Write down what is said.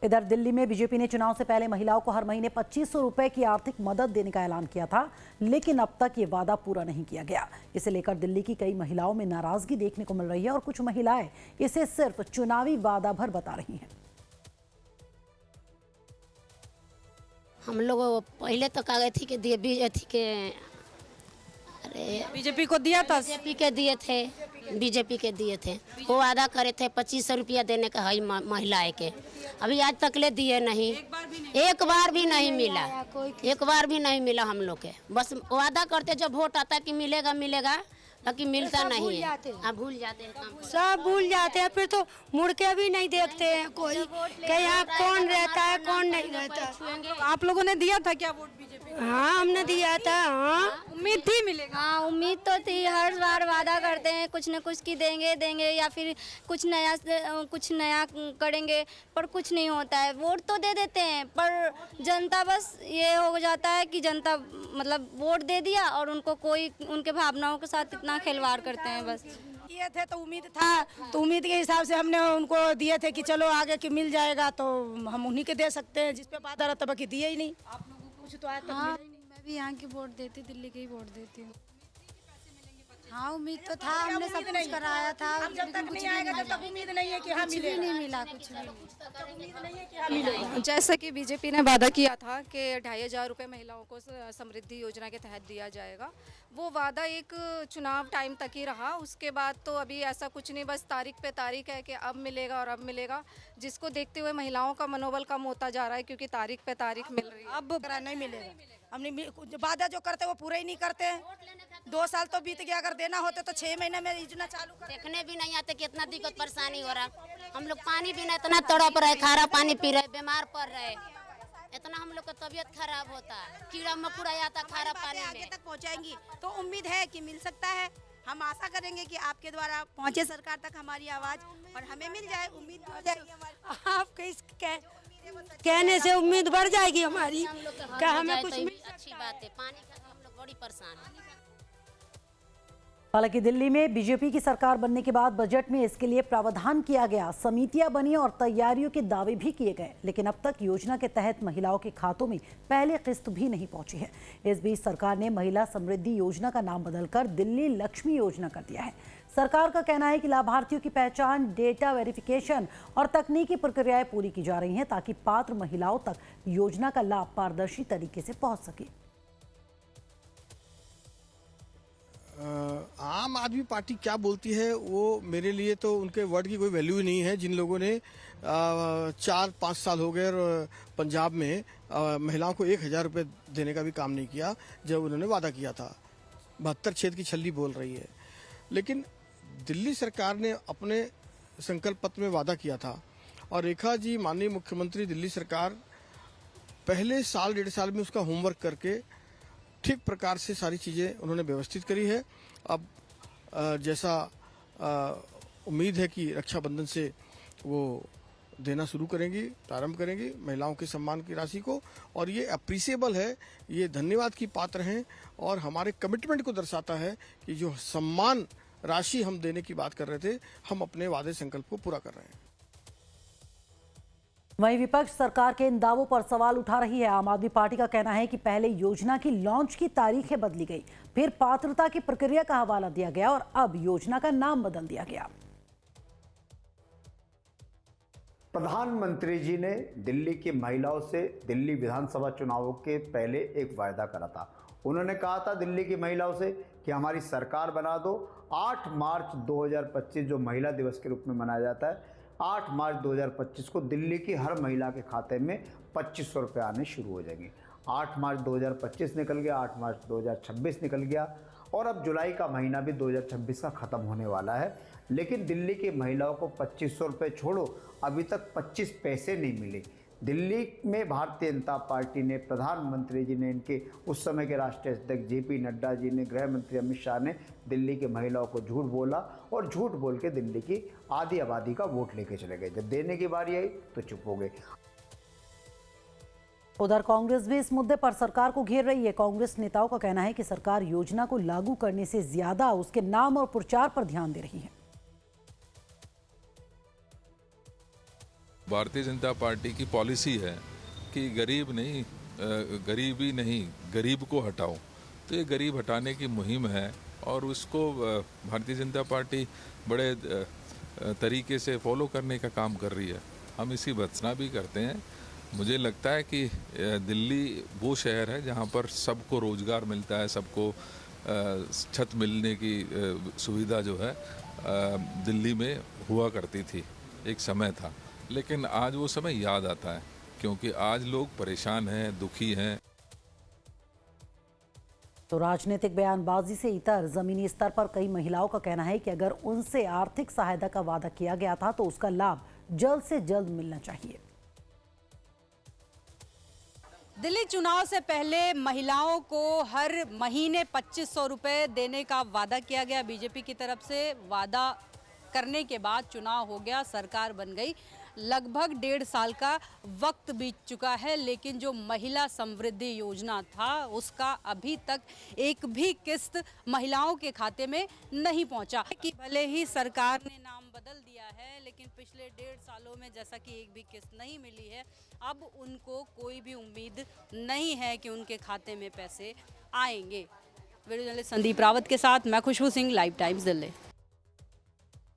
इधर दिल्ली में बीजेपी ने चुनाव से पहले महिलाओं को हर महीने 2500 रुपए की आर्थिक मदद देने का ऐलान किया था, लेकिन अब तक ये वादा पूरा नहीं किया गया। इसे लेकर दिल्ली की कई महिलाओं में नाराजगी देखने को मिल रही है और कुछ महिलाएं इसे सिर्फ चुनावी वादा भर बता रही हैं। हम लोग पहले तो कह गए थे कि बीजेपी को दिया था, बीजेपी के दिए थे। वो वादा करे थे 2500 रुपया देने का है महिलाएं के। अभी आज तक ले दिए नहीं, एक बार भी नहीं मिला, एक बार भी नहीं मिला हम लोग के। बस वादा करते जब वोट आता कि मिलेगा मिलेगा, बाकी मिलता नहीं है। अब भूल जाते हैं, सब भूल जाते हैं, फिर तो मुड़ के भी नहीं देखते हैं कोई कि यहाँ कौन रहता है कौन नहीं रहता। आप लोगों ने दिया था क्या वोट बीजेपी? हाँ, हमने दिया था। हाँ, उम्मीद थी मिलेगा। हाँ, उम्मीद तो थी। हर बार वादा करते हैं कुछ न कुछ की देंगे या फिर कुछ नया करेंगे, पर कुछ नहीं होता है। वोट तो दे देते हैं, पर जनता बस ये हो जाता है कि जनता मतलब वोट दे दिया और उनको कोई उनके भावनाओं के साथ इतना खिलवाड़ करते हैं। बस किए थे तो उम्मीद था, तो उम्मीद के हिसाब से हमने उनको दिए थे कि चलो आगे की मिल जाएगा, तो हम उन्हीं के दे सकते हैं। जिस पे वादा रहता बाकी दिए ही नहीं। आप लोगों को कुछ तो आज तक मिला ही नहीं। मैं भी यहाँ की वोट देती, दिल्ली के ही वोट देती हूँ। हाँ, उम्मीद तो था, हमने सब कुछ कराया था। अब जब तक नहीं आएगा तब तक उम्मीद नहीं है कि हाँ मिलेगा। नहीं मिला कुछ भी। उम्मीद नहीं है कि हाँ मिलेगा। जैसा कि बीजेपी ने वादा किया था कि 2500 रुपये महिलाओं को समृद्धि योजना के तहत दिया जाएगा, वो वादा एक चुनाव टाइम तक ही रहा। उसके बाद तो अभी ऐसा कुछ नहीं, बस तारीख पे तारीख है कि अब मिलेगा और अब मिलेगा, जिसको देखते हुए महिलाओं का मनोबल कम होता जा रहा है, क्योंकि तारीख पे तारीख मिल रही है। अब नहीं मिलेगा। हमने वादा जो करते वो पूरे ही नहीं करते हैं। 2 साल तो बीत गया, अगर देना होता तो 6 महीने में योजना चालू कर। देखने भी नहीं आते कितना दिक्कत परेशानी हो रहा। हम लोग पानी बिना इतना तड़प रहे, खारा पानी पी रहे, बीमार पड़ रहे, इतना हम लोग का तबीयत खराब होता है, कीड़ा मकोड़ा आता खारा पानी में। आगे तक पहुंचाएंगी तो उम्मीद है कि मिल सकता है। हम आशा करेंगे कि आपके द्वारा पहुंचे सरकार तक हमारी आवाज और हमें मिल जाए। उम्मीद बढ़ जाएगी हमारी। आपके इस कहने से उम्मीद बढ़ जाएगी हमारी। क्या हमें कुछ अच्छी बात है, पानी का हम लोग बड़ी परेशान है। हालांकि दिल्ली में बीजेपी की सरकार बनने के बाद बजट में इसके लिए प्रावधान किया गया, समितियां बनी और तैयारियों के दावे भी किए गए, लेकिन अब तक योजना के तहत महिलाओं के खातों में पहली किस्त भी नहीं पहुंची है। इस बीच सरकार ने महिला समृद्धि योजना का नाम बदलकर दिल्ली लक्ष्मी योजना कर दिया है। सरकार का कहना है कि लाभार्थियों की पहचान, डेटा वेरिफिकेशन और तकनीकी प्रक्रियाएं पूरी की जा रही हैं ताकि पात्र महिलाओं तक योजना का लाभ पारदर्शी तरीके से पहुंच सके। आम आदमी पार्टी क्या बोलती है वो मेरे लिए तो उनके वर्ड की कोई वैल्यू ही नहीं है। जिन लोगों ने 4-5 साल हो गए और पंजाब में महिलाओं को 1000 रुपये देने का भी काम नहीं किया जब उन्होंने वादा किया था। 72 छेद की छल्ली बोल रही है। लेकिन दिल्ली सरकार ने अपने संकल्प पत्र में वादा किया था और रेखा जी माननीय मुख्यमंत्री दिल्ली सरकार पहले साल 1.5 साल में उसका होमवर्क करके ठीक प्रकार से सारी चीज़ें उन्होंने व्यवस्थित करी है। अब जैसा उम्मीद है कि रक्षाबंधन से वो देना शुरू करेंगी, प्रारंभ करेंगी महिलाओं के सम्मान की राशि को, और ये अप्रिसिएबल है, ये धन्यवाद की पात्र हैं और हमारे कमिटमेंट को दर्शाता है कि जो सम्मान राशि हम देने की बात कर रहे थे, हम अपने वादे संकल्प को पूरा कर रहे हैं। वहीं विपक्ष सरकार के इन दावों पर सवाल उठा रही है। आम आदमी पार्टी का कहना है कि पहले योजना की लॉन्च की तारीखें बदली गई, फिर पात्रता की प्रक्रिया का हवाला दिया गया और अब योजना का नाम बदल दिया गया। प्रधानमंत्री जी ने दिल्ली की महिलाओं से दिल्ली विधानसभा चुनावों के पहले एक वायदा करा था। उन्होंने कहा था दिल्ली की महिलाओं से कि हमारी सरकार बना दो। 8 मार्च 2025 जो महिला दिवस के रूप में मनाया जाता है, 8 मार्च 2025 को दिल्ली की हर महिला के खाते में 2500 रुपये आने शुरू हो जाएंगे। 8 मार्च 2025 निकल गया, 8 मार्च 2026 निकल गया और अब जुलाई का महीना भी 2026 का ख़त्म होने वाला है। लेकिन दिल्ली की महिलाओं को 2500 रुपये छोड़ो, अभी तक 25 पैसे नहीं मिले। दिल्ली में भारतीय जनता पार्टी ने, प्रधानमंत्री जी ने, इनके उस समय के राष्ट्रीय अध्यक्ष जेपी नड्डा जी ने, गृह मंत्री अमित शाह ने दिल्ली के महिलाओं को झूठ बोला और झूठ बोल के दिल्ली की आधी आबादी का वोट लेके चले गए। जब देने की बारी आई तो चुप हो गए। उधर कांग्रेस भी इस मुद्दे पर सरकार को घेर रही है। कांग्रेस नेताओं का कहना है कि सरकार योजना को लागू करने से ज्यादा उसके नाम और प्रचार पर ध्यान दे रही है। भारतीय जनता पार्टी की पॉलिसी है कि गरीबी नहीं, गरीब को हटाओ। तो ये गरीब हटाने की मुहिम है और उसको भारतीय जनता पार्टी बड़े तरीके से फॉलो करने का काम कर रही है। हम इसी भर्त्सना भी करते हैं। मुझे लगता है कि दिल्ली वो शहर है जहाँ पर सबको रोज़गार मिलता है, सबको छत मिलने की सुविधा जो है दिल्ली में हुआ करती थी, एक समय था। लेकिन आज वो समय याद आता है क्योंकि आज लोग परेशान हैं, दुखी हैं। तो राजनीतिक बयानबाजी से इतर जमीनी स्तर पर कई महिलाओं का कहना है कि अगर उनसे आर्थिक सहायता का वादा किया गया था तो उसका लाभ जल्द से जल्द मिलना चाहिए। दिल्ली चुनाव से पहले महिलाओं को हर महीने 2500 रुपए देने का वादा किया गया बीजेपी की तरफ से। वादा करने के बाद चुनाव हो गया, सरकार बन गई, लगभग 1.5 साल का वक्त बीत चुका है, लेकिन जो महिला समृद्धि योजना था उसका अभी तक एक भी किस्त महिलाओं के खाते में नहीं पहुंचा। कि भले ही सरकार ने नाम बदल दिया है लेकिन पिछले 1.5 सालों में जैसा कि एक भी किस्त नहीं मिली है, अब उनको कोई भी उम्मीद नहीं है कि उनके खाते में पैसे आएंगे। वीडियो जर्नलिस्ट संदीप रावत के साथ मैं खुशबू सिंह, लाइव टाइम्स दिल्ली।